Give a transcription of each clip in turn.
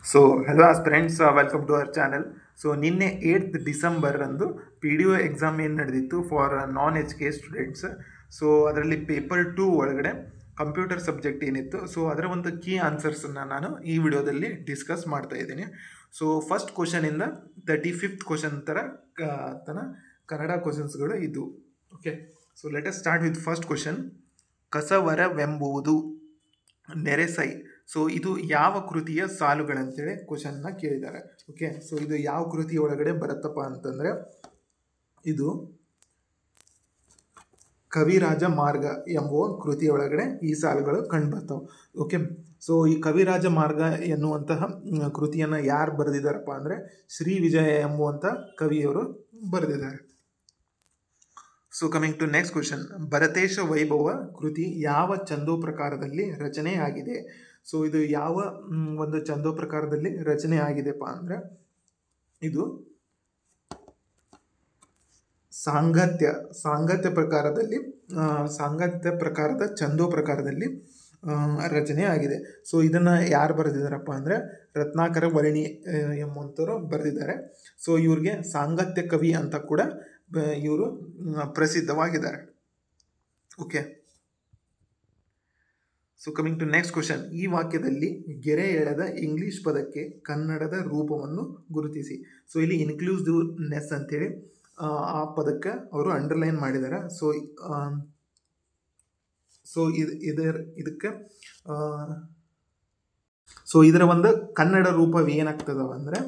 So hello aspirants, welcome to our channel. So ನಿನ್ನೆ 8th December ಅಂದು PDO exam ಏನು ನಡೆದಿತ್ತು for non HK students. So ಅದರಲ್ಲಿ paper 2 ಒಳಗಡೆ ಕಂಪ್ಯೂಟರ್ ಸಬ್ಜೆಕ್ಟ್ ಏನಿತ್ತು, ಸೊ ಅದರ ಒಂದು ಕೀ ಆನ್ಸರ್ಸನ್ನು ನಾನು ಈ ವಿಡಿಯೋದಲ್ಲಿ ಡಿಸ್ಕಸ್ ಮಾಡ್ತಾ ಇದ್ದೀನಿ. ಸೊ ಫಸ್ಟ್ ಕ್ವಶನಿಂದ 35th ಕ್ವಶನ್ ಕನ್ನಡ ಕ್ವಶನ್ಸ್ಗಳು ಇದು. Okay, so let us start with first question. ಕಸವರವೆಂಬುದು ನೆರೆಸೈ. ಸೊ ಇದು ಯಾವ ಕೃತಿಯ ಸಾಲುಗಳಂತೇಳಿ ಕ್ವಶನ್ನ ಕೇಳಿದ್ದಾರೆ. ಓಕೆ, ಸೊ ಇದು ಯಾವ ಕೃತಿ ಒಳಗಡೆ ಬರುತ್ತಪ್ಪ ಅಂತಂದರೆ ಇದು ಕವಿರಾಜ ಮಾರ್ಗ ಎಂಬುವ ಕೃತಿಯ ಒಳಗಡೆ ಈ ಸಾಲುಗಳು ಕಂಡುಬರ್ತವೆ. ಓಕೆ, ಸೊ ಈ ಕವಿರಾಜ ಮಾರ್ಗ ಎನ್ನುವಂತಹ ಕೃತಿಯನ್ನು ಯಾರು ಬರೆದಿದ್ದಾರಪ್ಪ ಅಂದರೆ ಶ್ರೀ ವಿಜಯ ಎಂಬುವಂಥ ಕವಿಯವರು ಬರೆದಿದ್ದಾರೆ. So coming to next question. Bharatesha Vaibhava ಕೃತಿ ಯಾವ ಛಂದೋ ಪ್ರಕಾರದಲ್ಲಿ ರಚನೆ ಆಗಿದೆ? ಸೊ ಇದು ಯಾವ ಒಂದು ಛಂದೋ ಪ್ರಕಾರದಲ್ಲಿ ರಚನೆ ಆಗಿದೆಪ್ಪ ಅಂದರೆ ಇದು ಸಾಂಗತ್ಯ ಪ್ರಕಾರದ ಛಂದೋ ಪ್ರಕಾರದಲ್ಲಿ ರಚನೆ ಆಗಿದೆ. ಸೊ ಇದನ್ನು ಯಾರು ಬರೆದಿದ್ದಾರಪ್ಪ ಅಂದರೆ ರತ್ನಾಕರ ವರ್ಣಿ ಎಂಬಂಥವ್ರು ಬರೆದಿದ್ದಾರೆ. ಸೊ ಇವ್ರಿಗೆ ಸಾಂಗತ್ಯ ಕವಿ ಅಂತ ಕೂಡ ಇವರು ಪ್ರಸಿದ್ಧವಾಗಿದ್ದಾರೆ. Okay, so coming to next question. ಈ ವಾಕ್ಯದಲ್ಲಿ ಗೆರೆ ಎಳೆದ ಇಂಗ್ಲಿಷ್ ಪದಕ್ಕೆ ಕನ್ನಡದ ರೂಪವನ್ನು ಗುರುತಿಸಿ. ಸೊ ಇಲ್ಲಿ ಇನ್ಕ್ಲೂಸಿವ್ನೆಸ್ ಅಂತೇಳಿ ಆ ಪದಕ್ಕೆ ಅವರು ಅಂಡರ್ಲೈನ್ ಮಾಡಿದ್ದಾರೆ. ಇದರ ಒಂದು ಕನ್ನಡ ರೂಪ ಏನಾಗ್ತದ ಅಂದರೆ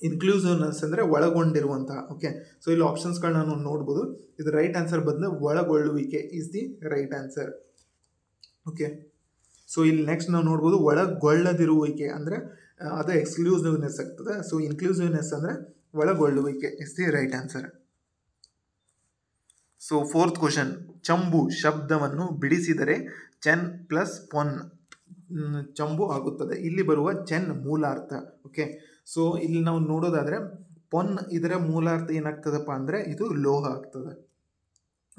ಇನ್ಕ್ಲೂಸಿವ್ನೆಸ್ ಅಂದರೆ ಒಳಗೊಂಡಿರುವಂತಹ. ಓಕೆ, ಸೊ ಇಲ್ಲಿ ಆಪ್ಷನ್ಸ್ಗಳನ್ನ ನಾವು ನೋಡ್ಬೋದು. ಇದು ರೈಟ್ ಆನ್ಸರ್ ಬಂದು ಒಳಗೊಳ್ಳುವಿಕೆ is the right answer. Okay, so ಇಲ್ಲಿ ನೆಕ್ಸ್ಟ್ ನಾವು ನೋಡ್ಬೋದು ಒಳಗೊಳ್ಳದಿರುವಿಕೆ ಅಂದರೆ ಅದು ಎಕ್ಸ್ಕ್ಲೂಸಿವ್ನೆಸ್ ಆಗ್ತದೆ. ಸೊ ಇನ್ಕ್ಲೂಸಿವ್ನೆಸ್ ಅಂದರೆ ಒಳಗೊಳ್ಳುವಿಕೆ is the right answer. So fourth question. ಚಂಬು ಶಬ್ದವನ್ನು ಬಿಡಿಸಿದರೆ ಚೆನ್ ಪ್ಲಸ್ ಪೊನ್ ಚಂಬು ಆಗುತ್ತದೆ. ಇಲ್ಲಿ ಬರುವ ಚೆನ್ ಮೂಲಾರ್ಥ. ಓಕೆ, ಸೊ ಇಲ್ಲಿ ನಾವು ನೋಡೋದಾದರೆ ಪೊನ್ ಇದರ ಮೂಲಾರ್ಥ ಏನಾಗ್ತದಪ್ಪ ಅಂದರೆ ಇದು ಲೋಹ ಆಗ್ತದೆ.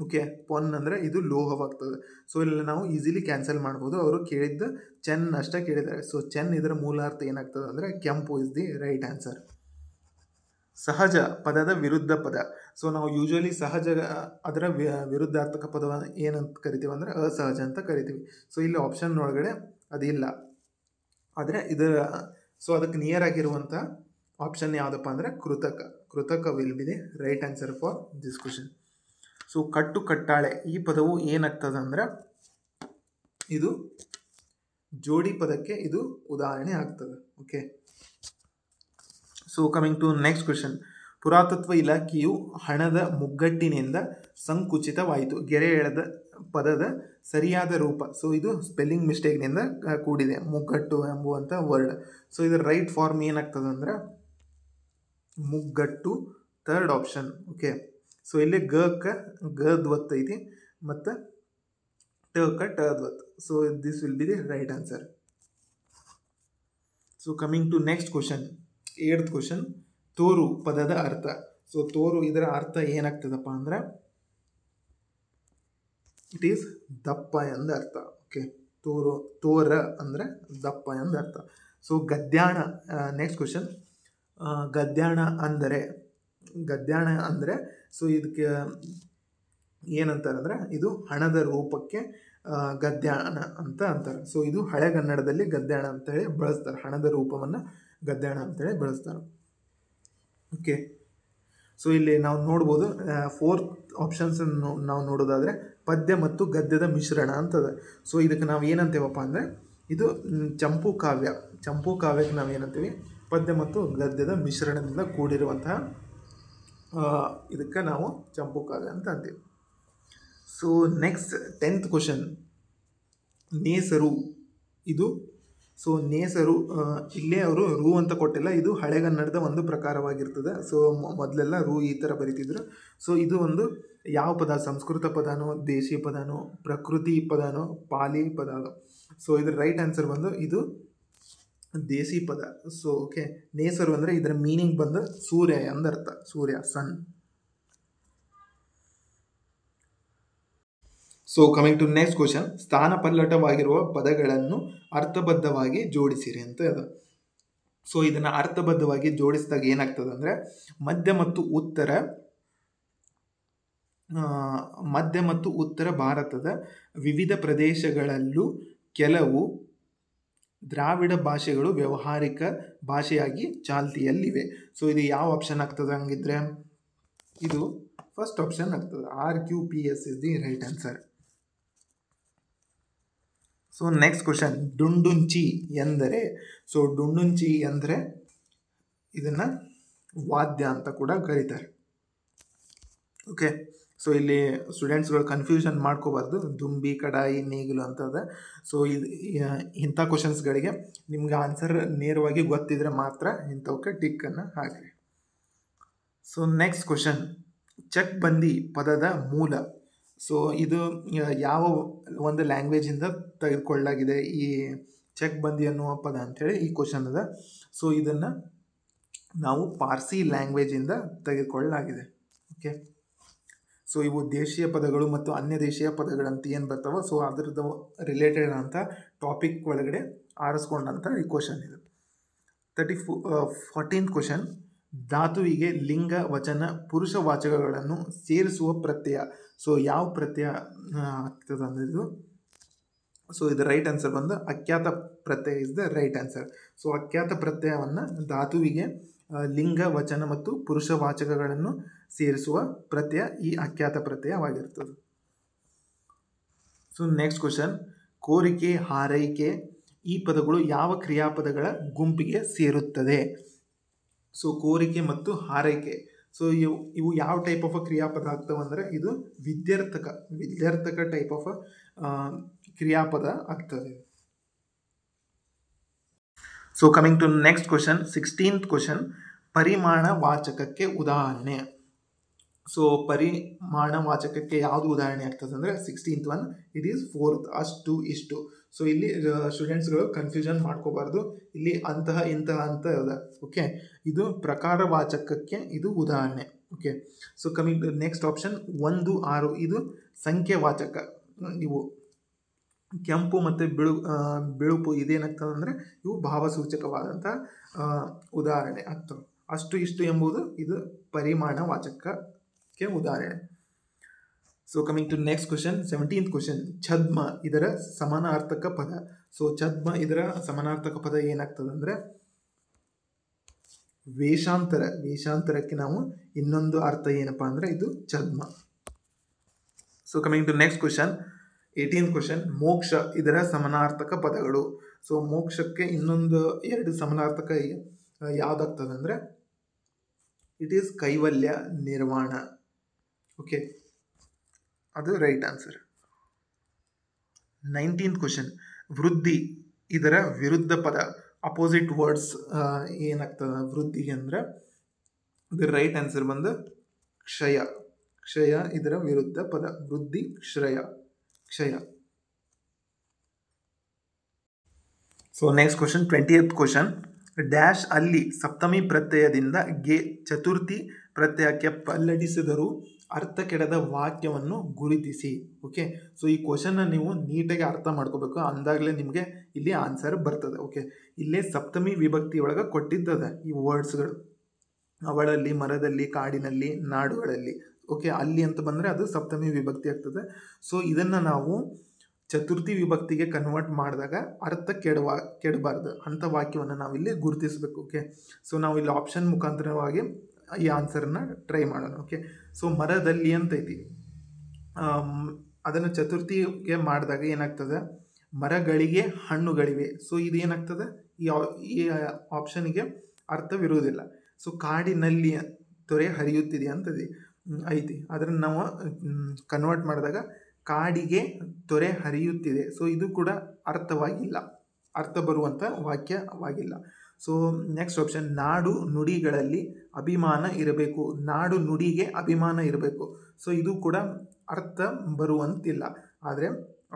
ಓಕೆ, ಪೊನ್ ಅಂದರೆ ಇದು ಲೋಹವಾಗ್ತದೆ. ಸೊ ಇಲ್ಲಿ ನಾವು ಈಸಿಲಿ ಕ್ಯಾನ್ಸಲ್ ಮಾಡ್ಬೋದು. ಅವರು ಕೇಳಿದ್ದು ಚೆನ್ ಅಷ್ಟೇ ಕೇಳಿದ್ದಾರೆ. ಸೊ ಚೆನ್ ಇದರ ಮೂಲಾರ್ಥ ಏನಾಗ್ತದೆ ಅಂದರೆ ಕೆಂಪು ಇಸ್ ದಿ ರೈಟ್ ಆನ್ಸರ್. ಸಹಜ ಪದದ ವಿರುದ್ಧ ಪದ. ಸೊ ನಾವು ಯೂಶುವಲಿ ಸಹಜ ಅದರ ವಿರುದ್ಧಾರ್ಥಕ ಪದವನ್ನು ಏನಂತ ಕರಿತೀವಿ ಅಂದರೆ ಅಸಹಜ ಅಂತ ಕರಿತೀವಿ. ಸೊ ಇಲ್ಲಿ ಆಪ್ಷನ್ ಒಳಗಡೆ ಅದಿಲ್ಲ. ಆದರೆ ಅದಕ್ಕೆ ನಿಯರ್ ಆಗಿರುವಂಥ ಆಪ್ಷನ್ ಯಾವುದಪ್ಪ ಅಂದರೆ ಕೃತಕ will be the right answer for this question. So ಕಟ್ಟು ಕಟ್ಟಾಳೆ ಈ ಪದವು ಏನಾಗ್ತದೆ ಅಂದರೆ ಇದು ಜೋಡಿ ಪದಕ್ಕೆ ಇದು ಉದಾಹರಣೆ ಆಗ್ತದೆ. Okay, so coming to next question. ಪುರಾತತ್ವ ಇಲಾಖೆಯು ಹಣದ ಮುಗ್ಗಟ್ಟಿನಿಂದ ಸಂಕುಚಿತವಾಯಿತು. ಗೆರೆ ಎಳೆದ ಪದದ ಸರಿಯಾದ ರೂಪ. ಸೊ ಇದು ಸ್ಪೆಲ್ಲಿಂಗ್ ಮಿಸ್ಟೇಕ್ನಿಂದ ಕೂಡಿದೆ, ಮುಗ್ಗಟ್ಟು ಎಂಬುವಂಥ ವರ್ಡ್. ಸೊ ಇದರ ರೈಟ್ ಫಾರ್ಮ್ ಏನಾಗ್ತದೆ ಅಂದರೆ ಮುಗ್ಗಟ್ಟು, ಥರ್ಡ್ ಆಪ್ಷನ್. ಓಕೆ, ಸೊ ಇಲ್ಲಿ ಗದ್ವತ್ ಐತಿ ಮತ್ತು ಟದ್ವತ್. So this will be the right answer. So coming to next question, 8th question. ತೋರು ಪದದ ಅರ್ಥ. ಸೊ ತೋರು ಇದರ ಅರ್ಥ ಏನಾಗ್ತದಪ್ಪ ಅಂದರೆ ಇಟ್ ಈಸ್ ದಪ್ಪ ಎಂದ ಅರ್ಥ. ಓಕೆ, ತೋರ ಅಂದರೆ ದಪ್ಪ ಎಂದ ಅರ್ಥ. ಸೊ ಗದ್ಯಾಣ, ನೆಕ್ಸ್ಟ್ ಕ್ವಶನ್. ಗದ್ಯಾಣ ಅಂದರೆ ಸೊ ಇದಕ್ಕೆ ಏನಂತಾರೆ ಅಂದರೆ ಇದು ಹಣದ ರೂಪಕ್ಕೆ ಗದ್ಯಾಣ ಅಂತ ಅಂತಾರೆ. ಸೊ ಇದು ಹಳೆಗನ್ನಡದಲ್ಲಿ ಗದ್ಯಾಣ ಅಂತೇಳಿ ಬಳಸ್ತಾರೆ. ಹಣದ ರೂಪವನ್ನು ಗದ್ಯಾಣ ಅಂತೇಳಿ ಬಳಸ್ತಾರೆ. ಓಕೆ, ಸೊ ಇಲ್ಲಿ ನಾವು ನೋಡ್ಬೋದು ಫೋರ್ತ್ ಆಪ್ಷನ್ಸ್ ನಾವು ನೋಡೋದಾದರೆ ಪದ್ಯ ಮತ್ತು ಗದ್ಯದ ಮಿಶ್ರಣ ಅಂತದೆ. ಸೊ ಇದಕ್ಕೆ ನಾವು ಏನಂತೇವಪ್ಪ ಅಂದರೆ ಇದು ಚಂಪು ಕಾವ್ಯಕ್ಕೆ ನಾವು ಏನಂತೀವಿ ಪದ್ಯ ಮತ್ತು ಗದ್ಯದ ಮಿಶ್ರಣದಿಂದ ಕೂಡಿರುವಂತಹ ಇದಕ್ಕೆ ನಾವು ಚಂಪು ಕಾವ್ಯ ಅಂತ ಅಂತೀವಿ. So next 10th question. ನೇಸರು ಇದು. ಸೊ ನೇಸರು ಇಲ್ಲೇ ಅವರು ರೂ ಅಂತ ಕೊಟ್ಟಿಲ್ಲ. ಇದು ಹಳೆಗನ್ನಡದ ಒಂದು ಪ್ರಕಾರವಾಗಿರ್ತದೆ. ಸೊ ಮೊದಲೆಲ್ಲ ರೂ ಈ ಥರ ಬರೀತಿದ್ರು. ಸೊ ಇದು ಒಂದು ಯಾವ ಪದ? ಸಂಸ್ಕೃತ ಪದನೋ, ದೇಶಿ ಪದನೋ, ಪ್ರಕೃತಿ ಪದನೋ, ಪಾಲಿ ಪದನೋ? ಸೊ ಇದ್ರ ರೈಟ್ ಆನ್ಸರ್ ಬಂದು ಇದು ದೇಸಿ ಪದ. ಸೊ ಓಕೆ, ನೇಸರು ಅಂದರೆ ಇದರ ಮೀನಿಂಗ್ ಬಂದು ಸೂರ್ಯ ಎಂದರ್ಥ. ಸೂರ್ಯ, sun. So coming to next question. ಸ್ಥಾನಪಲ್ಲಟವಾಗಿರುವ ಪದಗಳನ್ನು ಅರ್ಥಬದ್ಧವಾಗಿ ಜೋಡಿಸಿರಿ ಅಂತ ಇದೆ. ಸೊ ಇದನ್ನು ಅರ್ಥಬದ್ಧವಾಗಿ ಜೋಡಿಸಿದಾಗ ಏನಾಗ್ತದೆ ಅಂದರೆ ಮಧ್ಯ ಮತ್ತು ಉತ್ತರ ಭಾರತದ ವಿವಿಧ ಪ್ರದೇಶಗಳಲ್ಲೂ ಕೆಲವು ದ್ರಾವಿಡ ಭಾಷೆಗಳು ವ್ಯಾವಹಾರಿಕ ಭಾಷೆಯಾಗಿ ಚಾಲ್ತಿಯಲ್ಲಿವೆ. ಸೊ ಇದು ಯಾವ ಆಪ್ಷನ್ ಆಗ್ತದೆ ಹಂಗಿದ್ರೆ? ಇದು ಫಸ್ಟ್ ಆಪ್ಷನ್ ಆಗ್ತದೆ. RQPS is the right answer. So next question, ಡುಂಡುಂಚಿ ಎಂದರೆ? ಸೊ ಡುಂಡುಂಚಿ ಅಂದರೆ ಇದನ್ನು ವಾದ್ಯ ಅಂತ ಕೂಡ ಕರೀತಾರೆ. ಓಕೆ, ಸೊ ಇಲ್ಲಿ ಸ್ಟೂಡೆಂಟ್ಸ್ಗಳು ಕನ್ಫ್ಯೂಷನ್ ಮಾಡ್ಕೋಬಾರ್ದು, ದುಂಬಿ, ಕಡಾಯಿ, ನೇಗಿಲು ಅಂತದ. ಸೊ ಇದು ಇಂಥ ಕ್ವಶನ್ಸ್ಗಳಿಗೆ ನಿಮ್ಗೆ ಆನ್ಸರ್ ನೇರವಾಗಿ ಗೊತ್ತಿದ್ರೆ ಮಾತ್ರ ಇಂಥವಕ್ಕೆ ಟಿಕ್ಕನ್ನು ಹಾಕಿರಿ. ಸೊ ನೆಕ್ಸ್ಟ್ ಕ್ವಶನ್, ಚಕ್ಬಂದಿ ಪದದ ಮೂಲ. ಸೊ ಇದು ಯಾವ ಒಂದು ಲ್ಯಾಂಗ್ವೇಜಿಂದ ತೆಗೆದುಕೊಳ್ಳಲಾಗಿದೆ ಈ ಚಕ್ಬಂದಿ ಅನ್ನುವ ಪದ ಅಂಥೇಳಿ ಈ ಕ್ವಶನ್ ಅದ. ಸೊ ಇದನ್ನು ನಾವು ಪಾರ್ಸಿ ಲ್ಯಾಂಗ್ವೇಜಿಂದ ತೆಗೆದುಕೊಳ್ಳಲಾಗಿದೆ. ಓಕೆ, ಸೊ ಇವು ದೇಶೀಯ ಪದಗಳು ಮತ್ತು ಅನ್ಯ ದೇಶೀಯ ಪದಗಳಂತ ಏನು ಬರ್ತಾವೆ, ಸೊ ಅದರದ್ದು ರಿಲೇಟೆಡ್ ಅಂತ ಟಾಪಿಕ್ ಒಳಗಡೆ ಆರಿಸ್ಕೊಂಡಂಥ ಈ ಕ್ವಶನ್ ಇದು. 14th ಕ್ವಶನ್, ಧಾತುವಿಗೆ ಲಿಂಗ, ವಚನ, ಪುರುಷ ವಾಚಕಗಳನ್ನು ಸೇರಿಸುವ ಪ್ರತ್ಯಯ. ಸೊ ಯಾವ ಪ್ರತ್ಯಯ ಆಗ್ತದೆ ಅಂದರೆ ಇದು? ಸೊ ಇದು ರೈಟ್ ಆನ್ಸರ್ ಬಂದು ಅಖ್ಯಾತ ಪ್ರತ್ಯಯ is the right answer. So ಅಖ್ಯಾತ ಪ್ರತ್ಯಯವನ್ನು ಧಾತುವಿಗೆ ಲಿಂಗ, ವಚನ ಮತ್ತು ಪುರುಷ ವಾಚಕಗಳನ್ನು ಸೇರಿಸುವ ಪ್ರತ್ಯಯ ಈ ಅಖ್ಯಾತ ಪ್ರತ್ಯಯವಾಗಿರ್ತದೆ. ಸೊ ನೆಕ್ಸ್ಟ್ ಕ್ವಶನ್, ಕೋರಿಕೆ, ಹಾರೈಕೆ ಈ ಪದಗಳು ಯಾವ ಕ್ರಿಯಾಪದಗಳ ಗುಂಪಿಗೆ ಸೇರುತ್ತದೆ? ಸೊ ಕೋರಿಕೆ ಮತ್ತು ಹಾರೈಕೆ, ಸೊ ಇವು ಯಾವ ಟೈಪ್ ಆಫ್ ಕ್ರಿಯಾಪದ ಆಗ್ತವೆ ಅಂದರೆ ಇದು ವಿದ್ಯಾರ್ಥಕ ಟೈಪ್ ಆಫ್ ಕ್ರಿಯಾಪದ ಆಗ್ತದೆ. So coming to next question, 16th question, ಪರಿಮಾಣ ವಾಚಕಕ್ಕೆ ಉದಾಹರಣೆ. ಸೊ ಪರಿಮಾಣ ವಾಚಕಕ್ಕೆ ಯಾವುದು ಉದಾಹರಣೆ ಆಗ್ತದೆ ಅಂದರೆ 16th one, it is 4th, ಅಷ್ಟು, ಇಷ್ಟು. ಸೊ ಇಲ್ಲಿ ಸ್ಟೂಡೆಂಟ್ಸ್ಗಳು ಕನ್ಫ್ಯೂಷನ್ ಮಾಡ್ಕೋಬಾರ್ದು, ಇಲ್ಲಿ ಅಂತಹ ಇಂತಹ ಅಂತ ಇದೆ. ಓಕೆ, ಇದು ಪ್ರಕಾರವಾಚಕಕ್ಕೆ ಇದು ಉದಾಹರಣೆ. Okay, so coming to next option, 1, 6 ಇದು ಸಂಖ್ಯೆವಾಚಕ. ಇವು ಕೆಂಪು ಮತ್ತು ಬಿಳುಪು ಇದೇನಾಗ್ತದೆ ಅಂದರೆ ಇವು ಭಾವಸೂಚಕವಾದಂಥ ಉದಾಹರಣೆ ಆಗ್ತವೆ. ಅಷ್ಟು, ಇಷ್ಟು ಎಂಬುದು ಇದು ಪರಿಮಾಣ ವಾಚಕಕ್ಕೆ ಉದಾಹರಣೆ. So coming to next question, 17th question, ಛದ್ಮ ಇದರ ಸಮಾನಾರ್ಥಕ ಪದ. ಸೊ ಛದ್ಮ ಇದರ ಸಮಾನಾರ್ಥಕ ಪದ ಏನಾಗ್ತದೆ ಅಂದರೆ ವೇಷಾಂತರ. ವೇಷಾಂತರಕ್ಕೆ ನಾವು ಇನ್ನೊಂದು ಅರ್ಥ ಏನಪ್ಪ ಅಂದರೆ ಇದು ಛದ್ಮ. So coming to next question, 18th question, ಮೋಕ್ಷ ಇದರ ಸಮಾನಾರ್ಥಕ ಪದಗಳು. ಸೊ ಮೋಕ್ಷಕ್ಕೆ ಇನ್ನೊಂದು 2 ಸಮಾನಾರ್ಥಕ ಯಾವುದಾಗ್ತದೆ ಅಂದರೆ it is Kaivalya, Nirvana. Okay, ಅದು ರೈಟ್ ಆನ್ಸರ್. 19th ಕ್ವಶನ್, ವೃದ್ಧಿ ಇದರ ವಿರುದ್ಧ ಪದ, ಅಪೋಸಿಟ್ ವರ್ಡ್ಸ್ ಏನಾಗ್ತದೆ ವೃದ್ಧಿಗೆ ಅಂದರೆ ಇದು ರೈಟ್ ಆನ್ಸರ್ ಬಂದು ಕ್ಷಯ. ಕ್ಷಯ ಇದರ ವಿರುದ್ಧ ಪದ, ವೃದ್ಧಿ, ಕ್ಷಯ. So next question, 20th question, dash ಅಲ್ಲಿ ಸಪ್ತಮಿ ಪ್ರತ್ಯಯದಿಂದ ಗೆ ಚತುರ್ಥಿ ಪ್ರತ್ಯಯಕ್ಕೆ ಪಲ್ಲಟಿಸಿದರೂ ಅರ್ಥ ಕೆಡದ ವಾಕ್ಯವನ್ನು ಗುರುತಿಸಿ. ಓಕೆ, ಸೊ ಈ ಕ್ವಶನ್ನ ನೀವು ನೀಟಾಗಿ ಅರ್ಥ ಮಾಡ್ಕೋಬೇಕು, ಅಂದಾಗಲೇ ನಿಮಗೆ ಇಲ್ಲಿ ಆನ್ಸರ್ ಬರ್ತದೆ. ಓಕೆ, ಇಲ್ಲೇ ಸಪ್ತಮಿ ವಿಭಕ್ತಿ ಒಳಗೆ ಕೊಟ್ಟಿದ್ದದ ಈ ವರ್ಡ್ಸ್ಗಳು, ಅವಳಲ್ಲಿ, ಮರದಲ್ಲಿ, ಕಾಡಿನಲ್ಲಿ, ನಾಡುಗಳಲ್ಲಿ. ಓಕೆ, ಅಲ್ಲಿ ಅಂತ ಬಂದರೆ ಅದು ಸಪ್ತಮಿ ವಿಭಕ್ತಿ ಆಗ್ತದೆ. ಸೊ ಇದನ್ನು ನಾವು ಚತುರ್ಥಿ ವಿಭಕ್ತಿಗೆ ಕನ್ವರ್ಟ್ ಮಾಡಿದಾಗ ಅರ್ಥ ಕೆಡಬಾರ್ದು ಅಂಥ ವಾಕ್ಯವನ್ನು ನಾವಿಲ್ಲಿ ಗುರುತಿಸಬೇಕು. ಓಕೆ, ಸೊ ನಾವು ಇಲ್ಲಿ ಆಪ್ಷನ್ ಮುಖಾಂತರವಾಗಿ ಈ ಆನ್ಸರನ್ನು ಟ್ರೈ ಮಾಡೋಣ. ಓಕೆ, ಸೊ ಮರದಲ್ಲಿ ಅಂತೈತಿ, ಅದನ್ನು ಚತುರ್ಥಿಗೆ ಮಾಡಿದಾಗ ಏನಾಗ್ತದೆ, ಮರಗಳಿಗೆ ಹಣ್ಣುಗಳಿವೆ. ಸೊ ಇದು ಏನಾಗ್ತದೆ, ಈ ಆಪ್ಷನ್ಗೆ ಅರ್ಥವಿರುವುದಿಲ್ಲ. ಸೊ ಕಾಡಿನಲ್ಲಿ ತೊರೆ ಹರಿಯುತ್ತಿದೆ ಅಂತದೆ ಐತಿ, ಅದನ್ನು ನಾವು ಕನ್ವರ್ಟ್ ಮಾಡಿದಾಗ ಕಾಡಿಗೆ ತೊರೆ ಹರಿಯುತ್ತಿದೆ. ಸೊ ಇದು ಕೂಡ ಅರ್ಥ ಬರುವಂಥ ವಾಕ್ಯವಾಗಿಲ್ಲ. ಸೊ ನೆಕ್ಸ್ಟ್ ಆಪ್ಷನ್, ನಾಡು ನುಡಿಗಳಲ್ಲಿ ಅಭಿಮಾನ ಇರಬೇಕು. ನಾಡು ನುಡಿಗೆ ಅಭಿಮಾನ ಇರಬೇಕು. ಸೊ ಇದು ಕೂಡ ಅರ್ಥ ಬರುವಂತಿಲ್ಲ. ಆದರೆ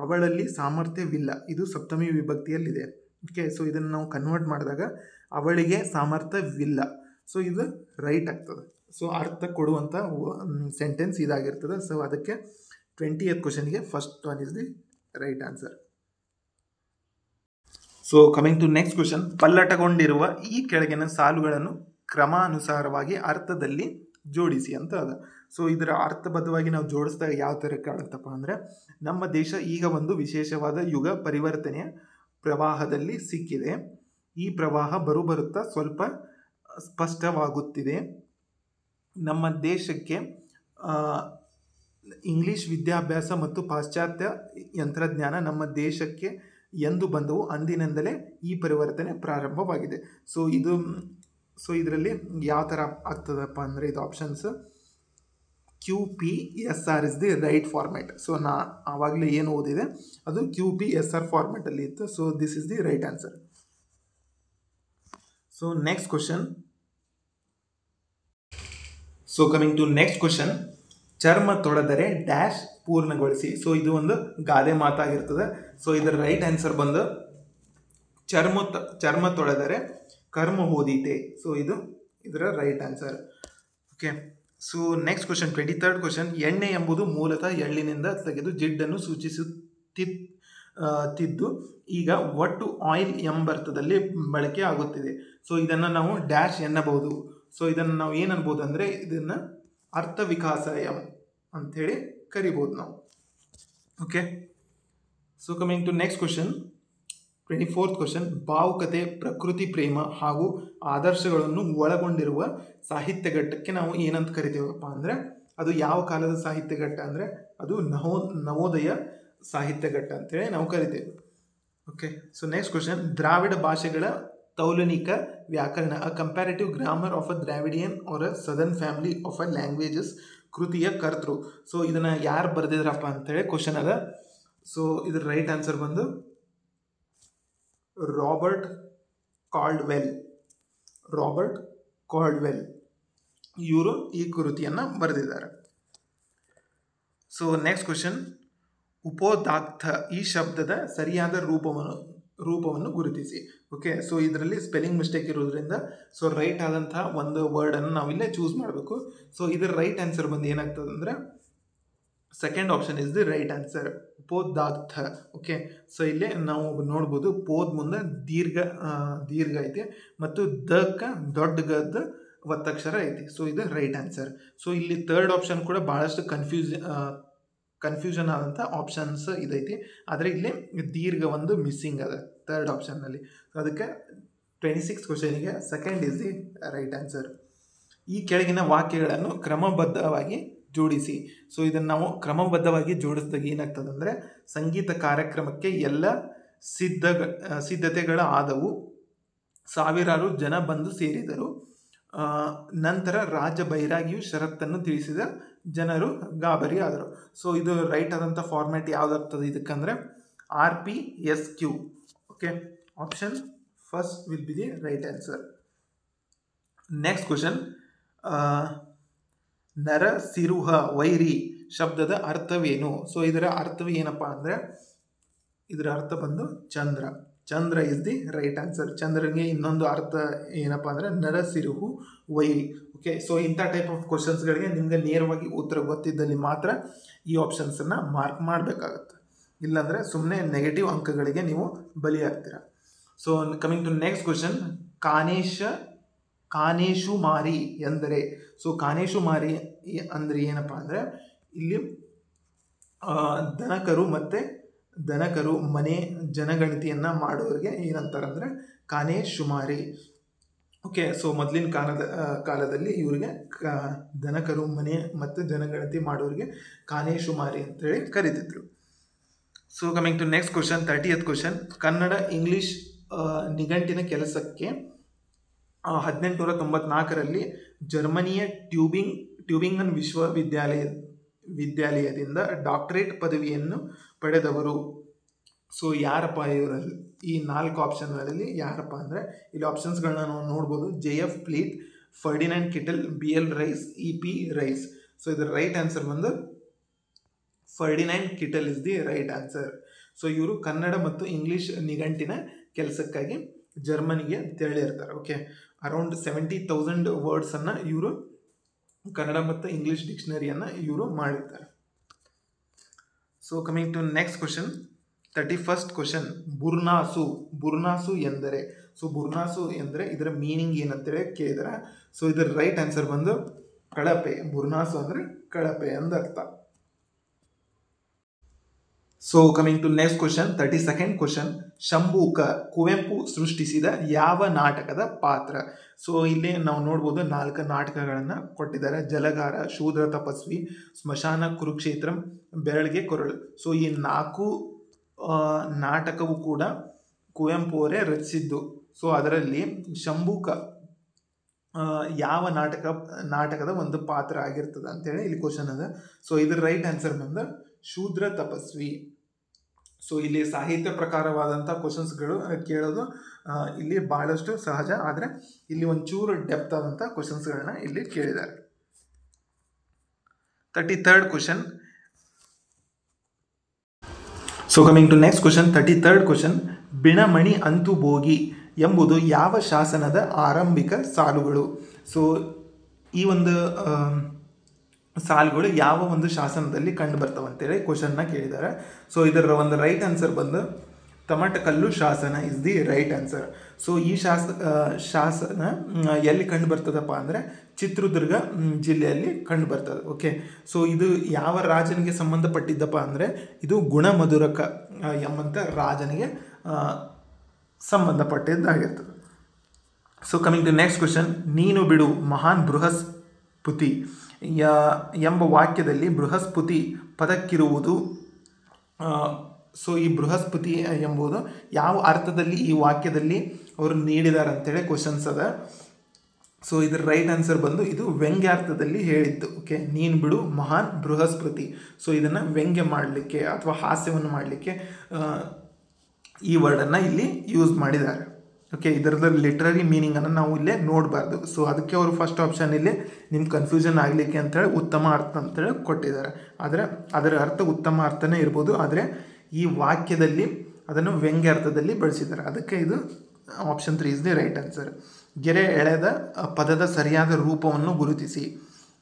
ಅವಳಲ್ಲಿ ಸಾಮರ್ಥ್ಯವಿಲ್ಲ, ಇದು ಸಪ್ತಮಿ ವಿಭಕ್ತಿಯಲ್ಲಿದೆ. ಓಕೆ, ಸೊ ಇದನ್ನು ನಾವು ಕನ್ವರ್ಟ್ ಮಾಡಿದಾಗ ಅವಳಿಗೆ ಸಾಮರ್ಥ್ಯವಿಲ್ಲ. ಸೊ ಇದು ರೈಟ್ ಆಗ್ತದೆ. ಸೊ ಅರ್ಥ ಕೊಡುವಂಥ ಸೆಂಟೆನ್ಸ್ ಇದಾಗಿರ್ತದೆ. ಸೊ ಅದಕ್ಕೆ 20th ಕ್ವಶನ್ಗೆ first one is the right answer. So coming to next question, ಪಲ್ಲಟಗೊಂಡಿರುವ ಈ ಕೆಳಗಿನ ಸಾಲುಗಳನ್ನು ಕ್ರಮಾನುಸಾರವಾಗಿ ಅರ್ಥದಲ್ಲಿ ಜೋಡಿಸಿ ಅಂತ ಅದ. ಸೊ ಇದರ ಅರ್ಥಬದ್ಧವಾಗಿ ನಾವು ಜೋಡಿಸಿದಾಗ ಯಾವ ಥರ ಕಾಣುತ್ತಪ್ಪ ಅಂದರೆ, ನಮ್ಮ ದೇಶ ಈಗ ಒಂದು ವಿಶೇಷವಾದ ಯುಗ ಪರಿವರ್ತನೆಯ ಪ್ರವಾಹದಲ್ಲಿ ಸಿಕ್ಕಿದೆ. ಈ ಪ್ರವಾಹ ಬರುತ್ತಾ ಸ್ವಲ್ಪ ಸ್ಪಷ್ಟವಾಗುತ್ತಿದೆ. ನಮ್ಮ ದೇಶಕ್ಕೆ ಇಂಗ್ಲಿಷ್ ವಿದ್ಯಾಭ್ಯಾಸ ಮತ್ತು ಪಾಶ್ಚಾತ್ಯ ತಂತ್ರಜ್ಞಾನ ನಮ್ಮ ದೇಶಕ್ಕೆ ಎಂದು ಬಂದವು, ಅಂದಿನಿಂದಲೇ ಈ ಪರಿವರ್ತನೆ ಪ್ರಾರಂಭವಾಗಿದೆ. ಸೊ ಇದರಲ್ಲಿ ಯಾವ ಥರ ಆಗ್ತದಪ್ಪ ಅಂದರೆ, ಇದು options QPSR is the right format. So ಆವಾಗಲೇ ಏನು ಓದಿದೆ ಅದು QPSR ಫಾರ್ಮ್ಯಾಟಲ್ಲಿ ಇತ್ತು. So this is the right answer. So next question, so coming to next question, ಚರ್ಮ ತೊಳೆದರೆ ಡ್ಯಾಶ್ ಪೂರ್ಣಗೊಳಿಸಿ. ಸೊ ಇದು ಒಂದು ಗಾದೆ ಮಾತಾಗಿರ್ತದೆ. ಸೊ ಇದರ ರೈಟ್ ಆನ್ಸರ್ ಬಂದು ಚರ್ಮ ತೊಳೆದರೆ ಕರ್ಮ ಹೋದೀತೆ. ಸೊ ಇದು ಇದರ right answer. Okay, so next question, 23rd question, ಎಣ್ಣೆ ಎಂಬುದು ಮೂಲತಃ ಎಳ್ಳಿನಿಂದ ತೆಗೆದು ಜಿಡ್ಡನ್ನು ಸೂಚಿಸುತ್ತಿದ್ದು ಈಗ ಒಟ್ಟು ಆಯಿಲ್ ಎಂಬರ್ಥದಲ್ಲಿ ಬಳಕೆ ಆಗುತ್ತಿದೆ. ಸೊ ಇದನ್ನು ನಾವು ಡ್ಯಾಶ್ ಎನ್ನಬಹುದು. ಸೊ ಇದನ್ನು ನಾವು ಏನು ಅನ್ಬೋದು ಅಂದರೆ, ಇದನ್ನು ಅರ್ಥ ವಿಕಾಸ ಅಂಥೇಳಿ ಕರಿಬೋದು ನಾವು. Okay, so coming to next question, 24th question, ಭಾವುಕತೆ, ಪ್ರಕೃತಿ ಪ್ರೇಮ ಹಾಗೂ ಆದರ್ಶಗಳನ್ನು ಒಳಗೊಂಡಿರುವ ಸಾಹಿತ್ಯಘಟ್ಟಕ್ಕೆ ನಾವು ಏನಂತ ಕರಿತೇವಪ್ಪ ಅಂದರೆ, ಅದು ಯಾವ ಕಾಲದ ಸಾಹಿತ್ಯಘಟ್ಟ ಅಂದರೆ ಅದು ನವೋದಯ ಸಾಹಿತ್ಯಘಟ್ಟ ಅಂತೇಳಿ ನಾವು ಕರಿತೇವೆ. Okay, so next question, Dravida ಭಾಷೆಗಳ ತೌಲನಿಕ ವ್ಯಾಕರಣ, a comparative grammar of a Dravidian or a southern family of a languages ಕೃತಿಯ ಕರ್ತೃ. ಸೊ ಇದನ್ನು ಯಾರು ಬರೆದಿದ್ರಪ್ಪ ಅಂತೇಳಿ ಕ್ವಶನ್ ಅದ. ಸೊ ಇದ್ರ ರೈಟ್ ಆನ್ಸರ್ ಬಂದು ರಾಬರ್ಟ್ ಕಾಲ್ಡ್ವೆಲ್ ಇವರು ಈ ಕೃತಿಯನ್ನು ಬರೆದಿದ್ದಾರೆ. ಸೊ ನೆಕ್ಸ್ಟ್ ಕ್ವಶನ್, ಉಪೋದಾತ್ತ ಈ ಶಬ್ದದ ಸರಿಯಾದ ರೂಪವನ್ನು ಗುರುತಿಸಿ. ಓಕೆ, ಸೊ ಇದರಲ್ಲಿ ಸ್ಪೆಲ್ಲಿಂಗ್ ಮಿಸ್ಟೇಕ್ ಇರೋದ್ರಿಂದ ಸೊ ರೈಟ್ ಆದಂತಹ ಒಂದು ವರ್ಡನ್ನು ನಾವಿಲ್ಲೇ ಚೂಸ್ ಮಾಡಬೇಕು. ಸೊ ಇದರ ರೈಟ್ ಆನ್ಸರ್ ಬಂದು ಏನಾಗ್ತದೆ ಅಂದರೆ, second option is the right answer, ಉಪೋದಾತ್ತ. ಓಕೆ, ಸೊ ಇಲ್ಲಿ ನಾವು ನೋಡ್ಬೋದು ಪೋದ್ ಮುಂದೆ ದೀರ್ಘ ಐತಿ ಮತ್ತು ದೊಡ್ಡ ಗದ್ದ ಒತ್ತಕ್ಷರ ಐತಿ. ಸೊ ಇದು ರೈಟ್ ಆನ್ಸರ್. ಸೊ ಇಲ್ಲಿ ಥರ್ಡ್ ಆಪ್ಷನ್ ಕೂಡ ಭಾಳಷ್ಟು ಕನ್ಫ್ಯೂಷನ್ ಆದಂಥ ಆಪ್ಷನ್ಸ್ ಇದೈತಿ, ಆದರೆ ಇಲ್ಲಿ ದೀರ್ಘ ಒಂದು ಮಿಸ್ಸಿಂಗ್ ಅದ ಥರ್ಡ್ ಆಪ್ಷನ್ನಲ್ಲಿ. ಅದಕ್ಕೆ 26th ಕ್ವಶನಿಗೆ second is the right answer. ಈ ಕೆಳಗಿನ ವಾಕ್ಯಗಳನ್ನು ಕ್ರಮಬದ್ಧವಾಗಿ ಜೋಡಿಸಿ. ಸೊ ಇದನ್ನು ನಾವು ಕ್ರಮಬದ್ಧವಾಗಿ ಜೋಡಿಸಿದಾಗ ಏನಾಗ್ತದೆ ಅಂದರೆ, ಸಂಗೀತ ಕಾರ್ಯಕ್ರಮಕ್ಕೆ ಎಲ್ಲ ಸಿದ್ಧತೆಗಳ ಆದವು, ಸಾವಿರಾರು ಜನ ಬಂದು ಸೇರಿದರು, ನಂತರ ರಾಜ ಬೈರಾಗಿಯು ಷರತ್ತನ್ನು ತಿಳಿಸಿದ, ಜನರು ಗಾಬರಿ ಆದರು. ಸೊ ಇದು ರೈಟ್ ಆದಂಥ ಫಾರ್ಮ್ಯಾಟ್ ಯಾವುದಾಗ್ತದೆ ಇದಕ್ಕಂದರೆ RPSQ. Okay, option first will be the right answer. Next question, ನರಸಿರುಹ ವೈರಿ ಶಬ್ದದ ಅರ್ಥವೇನು? ಸೊ ಇದರ ಅರ್ಥವು ಏನಪ್ಪ ಅಂದರೆ, ಇದರ ಅರ್ಥ ಬಂದು ಚಂದ್ರ ಇಸ್ ದಿ ರೈಟ್ ಆನ್ಸರ್. ಚಂದ್ರನಿಗೆ ಇನ್ನೊಂದು ಅರ್ಥ ಏನಪ್ಪ ಅಂದರೆ ನರಸಿರುಹು ವೈರಿ. ಓಕೆ, ಸೊ ಇಂಥ ಟೈಪ್ ಆಫ್ ಕ್ವಶನ್ಸ್ಗಳಿಗೆ ನಿಮಗೆ ನೇರವಾಗಿ ಉತ್ತರ ಗೊತ್ತಿದ್ದಲ್ಲಿ ಮಾತ್ರ ಈ ಆಪ್ಷನ್ಸನ್ನು ಮಾರ್ಕ್ ಮಾಡಬೇಕಾಗತ್ತೆ, ಇಲ್ಲಾಂದರೆ ಸುಮ್ಮನೆ ನೆಗೆಟಿವ್ ಅಂಕಗಳಿಗೆ ನೀವು ಬಲಿಯಾಗ್ತೀರ. So coming to next question, ಕಾನೇಶುಮಾರಿ ಎಂದರೆ? ಸೊ ಕಾನೇಶುಮಾರಿ ಅಂದರೆ ಏನಪ್ಪ ಅಂದರೆ, ಇಲ್ಲಿ ದನಕರು ಮನೆ ಜನಗಣತಿಯನ್ನು ಮಾಡೋರಿಗೆ ಏನಂತಾರಂದರೆ ಕಾನೇಶುಮಾರಿ. ಓಕೆ, ಸೊ ಮೊದಲಿನ ಕಾಲದಲ್ಲಿ ಇವರಿಗೆ ದನಕರು ಮನೆ ಮತ್ತು ಜನಗಣತಿ ಮಾಡೋರಿಗೆ ಕಾನೇಶುಮಾರಿ ಅಂತೇಳಿ ಕರೀತಿದ್ರು. So coming to next question, 30th question, Kannada English ನಿಘಂಟಿನ ಕೆಲಸಕ್ಕೆ 1894ರಲ್ಲಿ ಜರ್ಮನಿಯ ಟ್ಯೂಬಿಂಗನ್ ವಿಶ್ವವಿದ್ಯಾಲಯದಿಂದ ಡಾಕ್ಟರೇಟ್ ಪದವಿಯನ್ನು ಪಡೆದವರು. ಸೊ ಯಾರಪ್ಪ ಇವರಲ್ಲಿ? ಈ 4 ಆಪ್ಷನ್ಗಳಲ್ಲಿ ಯಾರಪ್ಪ ಅಂದರೆ, ಇಲ್ಲಿ ಆಪ್ಷನ್ಸ್ಗಳನ್ನ ನಾವು ನೋಡ್ಬೋದು, JF Fleet, Ferdinand Kittel, BL Rice, EP Rice. So ಇದರ ರೈಟ್ ಆನ್ಸರ್ ಬಂದು Ferdinand Kittel is the right answer. So ಇವರು ಕನ್ನಡ ಮತ್ತು ಇಂಗ್ಲೀಷ್ ನಿಘಂಟಿನ ಕೆಲಸಕ್ಕಾಗಿ ಜರ್ಮನಿಗೆ ತೆರಳಿರ್ತಾರೆ. ಓಕೆ, ಅರೌಂಡ್ 70,000 ವರ್ಡ್ಸನ್ನು ಇವರು ಕನ್ನಡ ಮತ್ತು ಇಂಗ್ಲೀಷ್ ಡಿಕ್ಷನರಿಯನ್ನು ಇವರು ಮಾಡಿರ್ತಾರೆ. So coming to next question, 31st question, ಬುರ್ನಾಸು ಎಂದರೆ. ಸೊ ಬುರ್ನಾಸು ಎಂದರೆ ಇದರ ಮೀನಿಂಗ್ ಏನಂತೇಳಿ ಕೇಳಿದಾರೆ. ಸೊ ಇದರ ರೈಟ್ ಆನ್ಸರ್ ಬಂದು ಕಳಪೆ. ಬುರ್ನಾಸು ಅಂದರೆ ಕಳಪೆ ಅಂದರ್ಥ. So coming to next question, 32nd question, Shambuka Kuvempu ಸೃಷ್ಟಿಸಿದ ಯಾವ ನಾಟಕದ ಪಾತ್ರ? ಸೊ ಇಲ್ಲಿ ನಾವು ನೋಡ್ಬೋದು 4 ನಾಟಕಗಳನ್ನು ಕೊಟ್ಟಿದ್ದಾರೆ. ಜಲಗಾರ, ಶೂದ್ರ ತಪಸ್ವಿ, ಸ್ಮಶಾನ ಕುರುಕ್ಷೇತ್ರ, ಬೆರಳಿಗೆ ಕೊರಳು. ಸೊ ಈ 4 ನಾಟಕವು ಕೂಡ ಕುವೆಂಪು ಅವರೇ ರಚಿಸಿದ್ದು. ಸೊ ಅದರಲ್ಲಿ ಶಂಭೂಕ ಯಾವ ನಾಟಕದ ಒಂದು ಪಾತ್ರ ಆಗಿರ್ತದೆ ಅಂತೇಳಿ ಇಲ್ಲಿ ಕ್ವಶನ್ ಅದ. ಸೊ ಇದ್ರ ರೈಟ್ ಆನ್ಸರ್ ಬಂದು ಶೂದ್ರ ತಪಸ್ವಿ. ಸೊ ಇಲ್ಲಿ ಸಾಹಿತ್ಯ ಪ್ರಕಾರವಾದಂಥ ಕ್ವಶನ್ಸ್ಗಳು ಕೇಳೋದು ಇಲ್ಲಿ ಭಾಳಷ್ಟು ಸಹಜ, ಆದರೆ ಇಲ್ಲಿ ಒಂಚೂರು ಡೆಪ್ತ್ ಆದಂಥ ಕ್ವಶನ್ಸ್ಗಳನ್ನ ಇಲ್ಲಿ ಕೇಳಿದ್ದಾರೆ. 33rd question. So coming to next question, 33rd question, ಬಿಣಮಣಿ ಅಂತು ಬೋಗಿ ಎಂಬುದು ಯಾವ ಶಾಸನದ ಆರಂಭಿಕ ಸಾಲುಗಳು? ಸೊ ಈ ಒಂದು ಸಾಲುಗಳು ಯಾವ ಒಂದು ಶಾಸನದಲ್ಲಿ ಕಂಡು ಬರ್ತವೆ ಅಂತೇಳಿ ಕ್ವಶನ್ನ ಕೇಳಿದ್ದಾರೆ. ಸೊ ಇದರ ಒಂದು ರೈಟ್ ಆನ್ಸರ್ ಬಂದು ತಮಟಕಲ್ಲು ಶಾಸನ is the right answer. So ಈ ಶಾಸನ ಎಲ್ಲಿ ಕಂಡು ಬರ್ತದಪ್ಪ ಅಂದರೆ ಚಿತ್ರದುರ್ಗ ಜಿಲ್ಲೆಯಲ್ಲಿ ಕಂಡು ಬರ್ತದೆ. ಓಕೆ, ಸೊ ಇದು ಯಾವ ರಾಜನಿಗೆ ಸಂಬಂಧಪಟ್ಟಿದ್ದಪ್ಪ ಅಂದರೆ ಇದು ಗುಣಮಧುರಕ ಎಂಬಂಥ ರಾಜನಿಗೆ ಸಂಬಂಧಪಟ್ಟಿದ್ದಾಗಿರ್ತದೆ. So coming to next question, ನೀನು ಬಿಡು ಮಹಾನ್ ಬೃಹಸ್ಪತಿ ಎಂಬ ವಾಕ್ಯದಲ್ಲಿ ಬೃಹಸ್ಪತಿ ಪದಕ್ಕಿರುವುದು. ಸೊ ಈ ಬೃಹಸ್ಪತಿ ಎಂಬುದು ಯಾವ ಅರ್ಥದಲ್ಲಿ ಈ ವಾಕ್ಯದಲ್ಲಿ ಅವರು ನೀಡಿದ್ದಾರೆ ಅಂತೇಳಿ ಕ್ವಶನ್ಸ್ ಅದ. ಸೊ ಇದರ ರೈಟ್ ಆನ್ಸರ್ ಬಂದು ಇದು ವ್ಯಂಗ್ಯಾರ್ಥದಲ್ಲಿ ಹೇಳಿದ್ದು. ಓಕೆ, ನೀನು ಬಿಡು ಮಹಾನ್ ಬೃಹಸ್ಪತಿ. ಸೊ ಇದನ್ನು ವ್ಯಂಗ್ಯ ಮಾಡಲಿಕ್ಕೆ ಅಥವಾ ಹಾಸ್ಯವನ್ನು ಮಾಡಲಿಕ್ಕೆ ಈ ವರ್ಡನ್ನು ಇಲ್ಲಿ ಯೂಸ್ ಮಾಡಿದ್ದಾರೆ. ಓಕೆ, ಇದರದ ಲಿಟ್ರರಿ ಮೀನಿಂಗನ್ನು ನಾವು ಇಲ್ಲೇ ನೋಡಬಾರ್ದು. ಸೊ ಅದಕ್ಕೆ ಅವರು ಫಸ್ಟ್ ಆಪ್ಷನ್ ಇಲ್ಲಿ ನಿಮ್ಗೆ ಕನ್ಫ್ಯೂಷನ್ ಆಗಲಿಕ್ಕೆ ಅಂತೇಳಿ ಉತ್ತಮ ಅರ್ಥ ಅಂತೇಳಿ ಕೊಟ್ಟಿದ್ದಾರೆ. ಆದರೆ ಅದರ ಅರ್ಥ ಉತ್ತಮ ಅರ್ಥನೇ ಇರ್ಬೋದು, ಆದರೆ ಈ ವಾಕ್ಯದಲ್ಲಿ ಅದನ್ನು ವ್ಯಂಗ್ಯಾರ್ಥದಲ್ಲಿ ಬಳಸಿದ್ದಾರೆ. ಅದಕ್ಕೆ ಇದು option 3 is the right answer. ಗೆರೆ ಎಳೆದ ಪದದ ಸರಿಯಾದ ರೂಪವನ್ನು ಗುರುತಿಸಿ.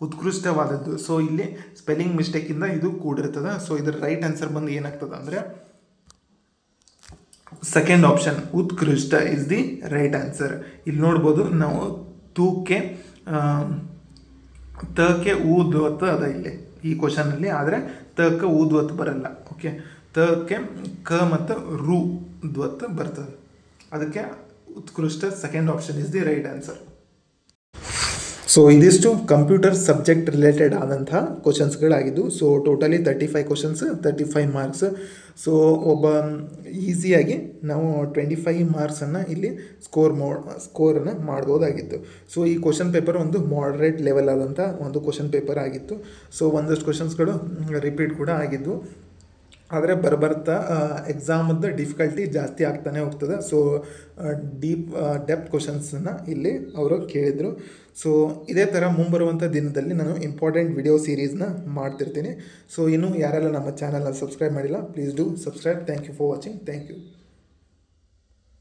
ಉತ್ಕೃಷ್ಟವಾದದ್ದು. ಸೊ ಇಲ್ಲಿ ಸ್ಪೆಲ್ಲಿಂಗ್ ಮಿಸ್ಟೇಕಿಂದ ಇದು ಕೂಡಿರ್ತದೆ. ಸೊ ಇದರ ರೈಟ್ ಆನ್ಸರ್ ಬಂದು ಏನಾಗ್ತದೆ ಅಂದರೆ ಸೆಕೆಂಡ್ ಆಪ್ಷನ್ ಉತ್ಕೃಷ್ಟ ಇಸ್ ದಿ ರೈಟ್ ಆನ್ಸರ್. ಇಲ್ಲಿ ನೋಡ್ಬೋದು ನಾವು ತೂಕೆ ತಕ್ಕೆ ಊದ್ವತ್ತು ಅದ ಇಲ್ಲಿ ಈ ಕ್ವಶನಲ್ಲಿ, ಆದರೆ ತಕ್ಕೆ ಊದ್ವತ್ತು ಬರಲ್ಲ. ಓಕೆ, ತಕ್ಕೆ ಕ ಮತ್ತು ರು ದ್ವತ್ತು ಬರ್ತದೆ. ಅದಕ್ಕೆ ಉತ್ಕೃಷ್ಟ second option is the right answer. So ಇದಿಷ್ಟು ಕಂಪ್ಯೂಟರ್ ಸಬ್ಜೆಕ್ಟ್ ರಿಲೇಟೆಡ್ ಆದಂಥ ಕ್ವಶನ್ಸ್ಗಳಾಗಿದ್ದು. So totally 35 questions, 35 marks. So ಒಬ್ಬ ಈಸಿಯಾಗಿ ನಾವು 25 ಮಾರ್ಕ್ಸನ್ನು ಇಲ್ಲಿ ಸ್ಕೋರನ್ನು ಮಾಡ್ಬೋದಾಗಿತ್ತು. ಸೊ ಈ ಕ್ವಶನ್ ಪೇಪರ್ ಒಂದು ಮಾಡ್ರೇಟ್ ಲೆವೆಲ್ ಆದಂಥ ಒಂದು ಕ್ವಶನ್ ಪೇಪರ್ ಆಗಿತ್ತು. ಸೊ ಒಂದಷ್ಟು ಕ್ವಶನ್ಸ್ಗಳು ರಿಪೀಟ್ ಕೂಡ ಆಗಿದ್ದು, ಆದರೆ ಬರ್ತಾ ಎಕ್ಸಾಮದ್ದು ಡಿಫಿಕಲ್ಟಿ ಜಾಸ್ತಿ ಆಗ್ತಾನೆ ಹೋಗ್ತದೆ. ಸೊ ಡೆಪ್ತ್ ಕ್ವಶನ್ಸನ್ನು ಇಲ್ಲಿ ಅವರು ಕೇಳಿದರು. ಸೊ ಇದೇ ಥರ ಮುಂಬರುವಂಥ ದಿನದಲ್ಲಿ ನಾನು ಇಂಪಾರ್ಟೆಂಟ್ ವಿಡಿಯೋ ಸೀರೀಸ್ನ ಮಾಡ್ತಿರ್ತೀನಿ. ಸೊ ಇನ್ನೂ ಯಾರೆಲ್ಲ ನಮ್ಮ ಚಾನಲ್ನ ಸಬ್ಸ್ಕ್ರೈಬ್ ಮಾಡಿಲ್ಲ, please do subscribe. Thank you for watching. Thank you.